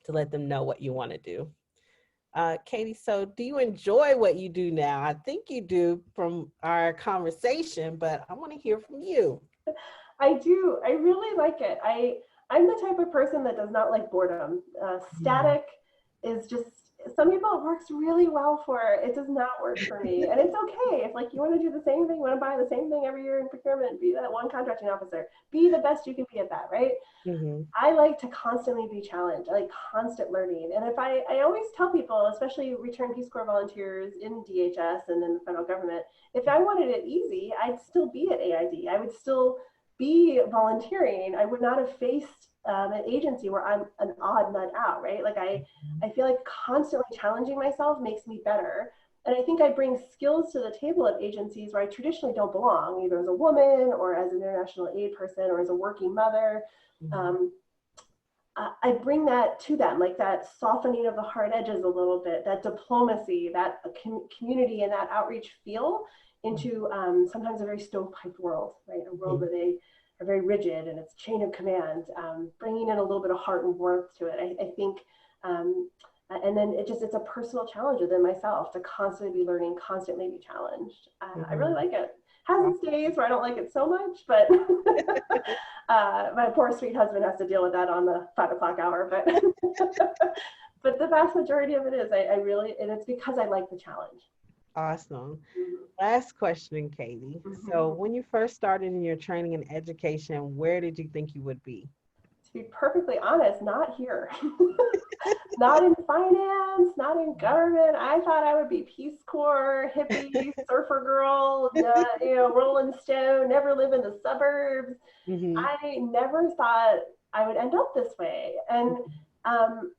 S1: to let them know what you want to do. Katie, so do you enjoy what you do now? I think you do from our conversation, but I want to hear from you.
S2: I do. I really like it. I'm the type of person that does not like boredom. Static is just, some people it works really well for. It does not work for me, and it's okay if like you want to do the same thing, you want to buy the same thing every year in procurement, be that one contracting officer, be the best you can be at that, right?
S1: Mm-hmm.
S2: I like to constantly be challenged. I like constant learning. And if I always tell people, especially return Peace Corps volunteers in DHS and in the federal government, if I wanted it easy, I'd still be at AID. I would still be volunteering. I would not have faced an agency where I'm an odd nut out, right? Like I feel like constantly challenging myself makes me better. And I think I bring skills to the table at agencies where I traditionally don't belong, either as a woman or as an international aid person or as a working mother. Um, I bring that to them, like that softening of the hard edges a little bit, that diplomacy, that community and that outreach feel into sometimes a very stovepiped world, right? A world where they are very rigid and it's chain of command, bringing in a little bit of heart and warmth to it. I think, and then it's a personal challenge within myself to constantly be learning, constantly be challenged. I really like it. Has its days where I don't like it so much, but my poor sweet husband has to deal with that on the 5 o'clock hour. But but the vast majority of it is I really, and it's because I like the challenge.
S1: Awesome. Last question, Katie. So when you first started in your training and education, where did you think you would be?
S2: To be perfectly honest, not here. Not in finance, not in government. I thought I would be Peace Corps, hippie, surfer girl, Rolling Stone, never live in the suburbs. I never thought I would end up this way. And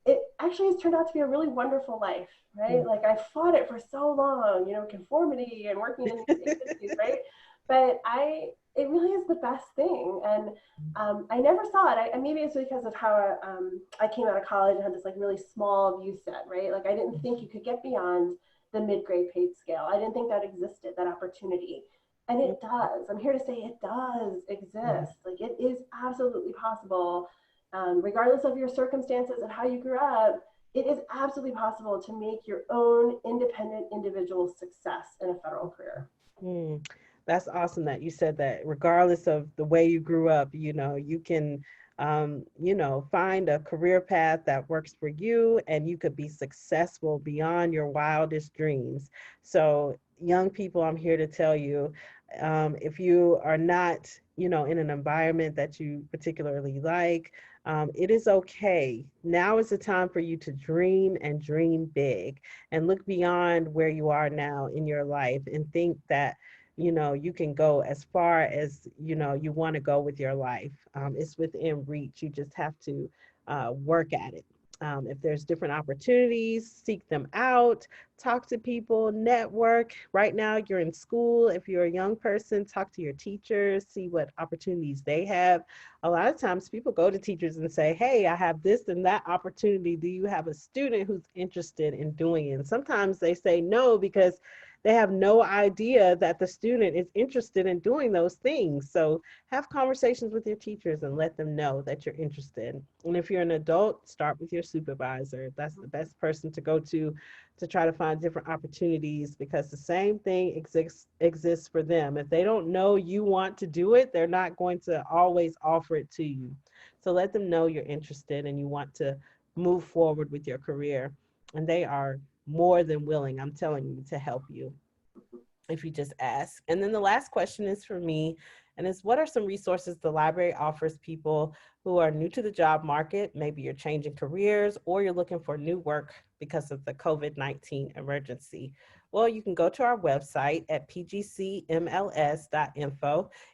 S2: it actually has turned out to be a really wonderful life, right? Like I fought it for so long, conformity and working in these agencies, right? But it really is the best thing. And I never saw it. Maybe it's because of how I came out of college and had this like really small view set, right? Like I didn't think you could get beyond the mid-grade paid scale. I didn't think that existed, that opportunity. And it does. I'm here to say it does exist. Like it is absolutely possible, regardless of your circumstances and how you grew up. It is absolutely possible to make your own independent individual success in a federal career.
S1: That's awesome that you said that regardless of the way you grew up, you can, find a career path that works for you and you could be successful beyond your wildest dreams. So young people, I'm here to tell you, if you are not, in an environment that you particularly like, it is okay. Now is the time for you to dream and dream big and look beyond where you are now in your life and think that, you can go as far as, you want to go with your life. It's within reach. You just have to work at it. If there's different opportunities, seek them out, talk to people, network. Right now, you're in school. If you're a young person, talk to your teachers, see what opportunities they have. A lot of times, people go to teachers and say, "Hey, I have this and that opportunity. Do you have a student who's interested in doing it?" And sometimes they say no because they have no idea that the student is interested in doing those things. So have conversations with your teachers and let them know that you're interested. And if you're an adult, start with your supervisor. That's the best person to go to try to find different opportunities, because the same thing exists for them. If they don't know you want to do it, they're not going to always offer it to you. So let them know you're interested and you want to move forward with your career. And they are more than willing, I'm telling you, to help you if you just ask. And then the last question is for me, and is what are some resources the library offers people who are new to the job market? Maybe you're changing careers or you're looking for new work because of the COVID-19 emergency. Well, you can go to our website at pgcmls.info.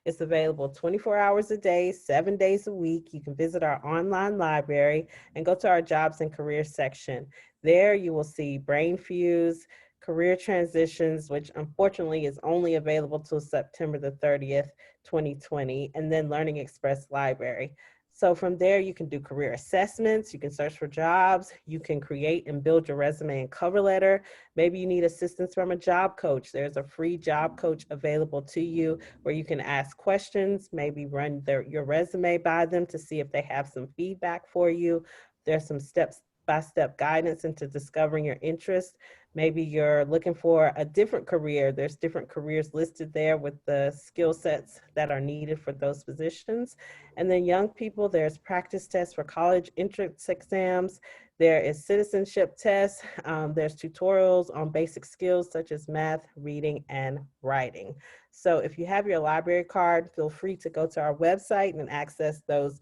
S1: It's available 24 hours a day, 7 days a week. You can visit our online library and go to our jobs and careers section. There you will see Brain Fuse, career transitions, which unfortunately is only available till September the 30th, 2020, and then Learning Express Library. So from there, you can do career assessments, you can search for jobs, you can create and build your resume and cover letter. Maybe you need assistance from a job coach. There's a free job coach available to you where you can ask questions, maybe run your resume by them to see if they have some feedback for you. There's some step-by-step guidance into discovering your interests. Maybe you're looking for a different career. There's different careers listed there with the skill sets that are needed for those positions. And then young people, there's practice tests for college entrance exams. There is citizenship tests. There's tutorials on basic skills such as math, reading, and writing. So if you have your library card, feel free to go to our website and access those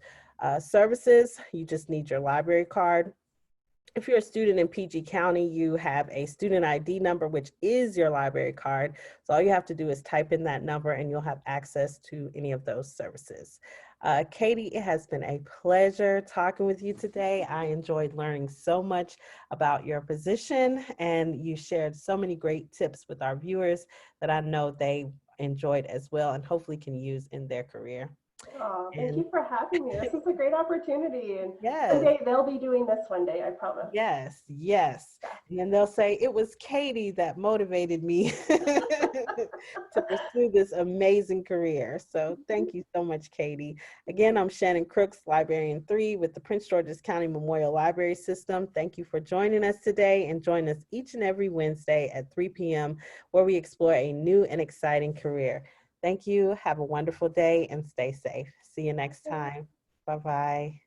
S1: services. You just need your library card. If you're a student in PG County, you have a student ID number, which is your library card. So all you have to do is type in that number and you'll have access to any of those services. Katie, it has been a pleasure talking with you today. I enjoyed learning so much about your position, and you shared so many great tips with our viewers that I know they enjoyed as well and hopefully can use in their career.
S2: Oh, thank
S1: And
S2: you for having me. This is a great opportunity. And
S1: yes.
S2: someday they'll be doing this one day, I promise.
S1: Yes, yes. And then they'll say, it was Katie that motivated me to pursue this amazing career. So thank you so much, Katie. Again, I'm Shannon Crooks, Librarian 3 with the Prince George's County Memorial Library System. Thank you for joining us today, and join us each and every Wednesday at 3 p.m. where we explore a new and exciting career. Thank you. Have a wonderful day and stay safe. See you next time. Bye-bye.